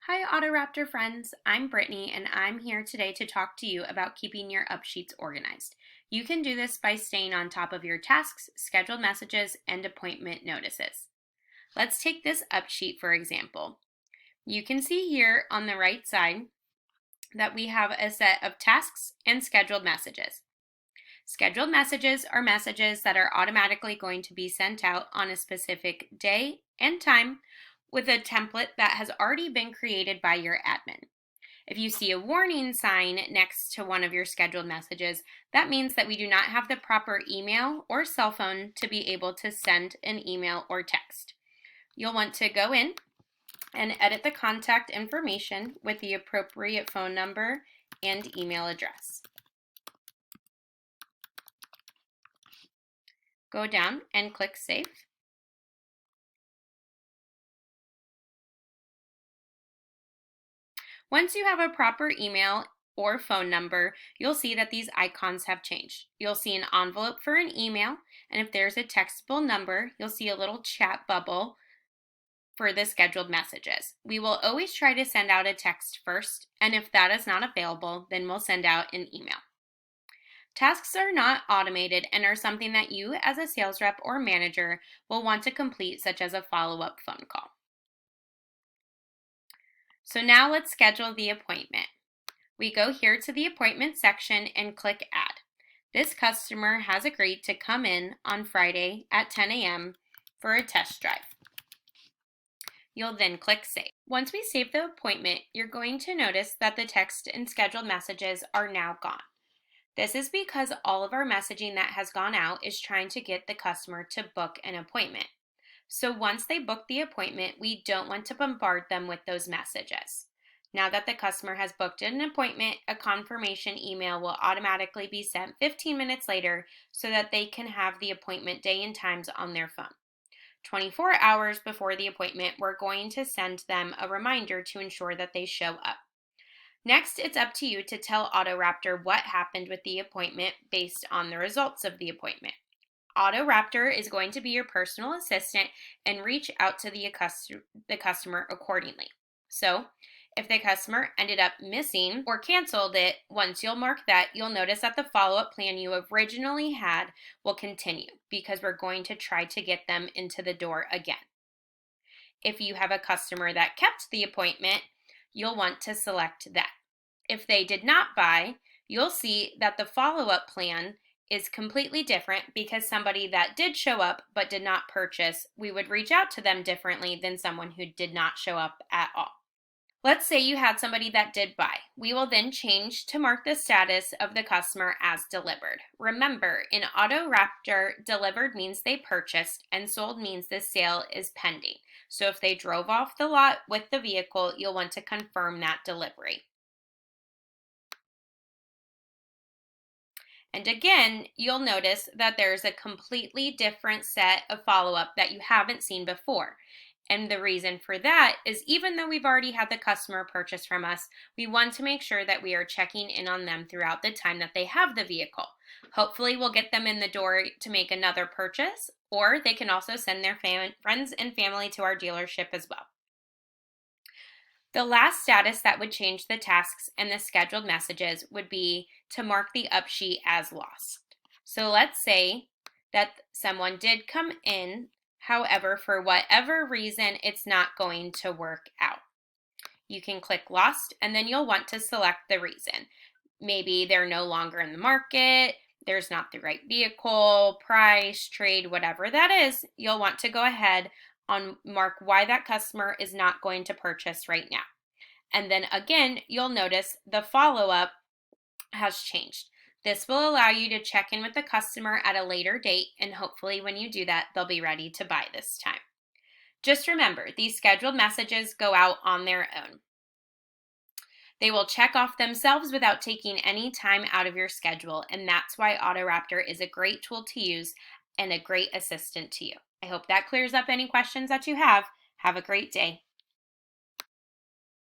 Hi Autoraptor friends, I'm Brittany and I'm here today to talk to you about keeping your upsheets organized. You can do this by staying on top of your tasks, scheduled messages, and appointment notices. Let's take this upsheet for example. You can see here on the right side that we have a set of tasks and scheduled messages. Scheduled messages are messages that are automatically going to be sent out on a specific day and time with a template that has already been created by your admin. If you see a warning sign next to one of your scheduled messages, that means that we do not have the proper email or cell phone to be able to send an email or text. You'll want to go in and edit the contact information with the appropriate phone number and email address. Go down and click Save. Once you have a proper email or phone number, you'll see that these icons have changed. You'll see an envelope for an email, and if there's a textable number, you'll see a little chat bubble for the scheduled messages. We will always try to send out a text first, and if that is not available, then we'll send out an email. Tasks are not automated and are something that you as a sales rep or manager will want to complete, such as a follow-up phone call. So now let's schedule the appointment. We go here to the appointment section and click Add. This customer has agreed to come in on Friday at 10 a.m. for a test drive. You'll then click Save. Once we save the appointment, you're going to notice that the text and scheduled messages are now gone. This is because all of our messaging that has gone out is trying to get the customer to book an appointment. So once they book the appointment, we don't want to bombard them with those messages. Now that the customer has booked an appointment, a confirmation email will automatically be sent 15 minutes later so that they can have the appointment day and times on their phone. 24 hours before the appointment, we're going to send them a reminder to ensure that they show up. Next, it's up to you to tell Autoraptor what happened with the appointment based on the results of the appointment. Autoraptor is going to be your personal assistant and reach out to the customer accordingly. So, if the customer ended up missing or canceled it, once you'll mark that, you'll notice that the follow-up plan you originally had will continue because we're going to try to get them into the door again. If you have a customer that kept the appointment, you'll want to select that. If they did not buy, you'll see that the follow-up plan is completely different because somebody that did show up but did not purchase, we would reach out to them differently than someone who did not show up at all. Let's say you had somebody that did buy. We will then change to mark the status of the customer as delivered. Remember, in Autoraptor, delivered means they purchased and sold means the sale is pending. So if they drove off the lot with the vehicle, you'll want to confirm that delivery. And again, you'll notice that there's a completely different set of follow-up that you haven't seen before. And the reason for that is even though we've already had the customer purchase from us, we want to make sure that we are checking in on them throughout the time that they have the vehicle. Hopefully we'll get them in the door to make another purchase, or they can also send their friends and family to our dealership as well. The last status that would change the tasks and the scheduled messages would be to mark the upsheet as lost. So let's say that someone did come in, however, for whatever reason, it's not going to work out. You can click Lost, and then you'll want to select the reason. Maybe they're no longer in the market, there's not the right vehicle, price, trade, whatever that is, you'll want to go ahead and mark why that customer is not going to purchase right now. And then again, you'll notice the follow-up has changed. This will allow you to check in with the customer at a later date, and hopefully when you do that, they'll be ready to buy this time. Just remember, these scheduled messages go out on their own. They will check off themselves without taking any time out of your schedule, and that's why Autoraptor is a great tool to use and a great assistant to you. I hope that clears up any questions that you have. Have a great day.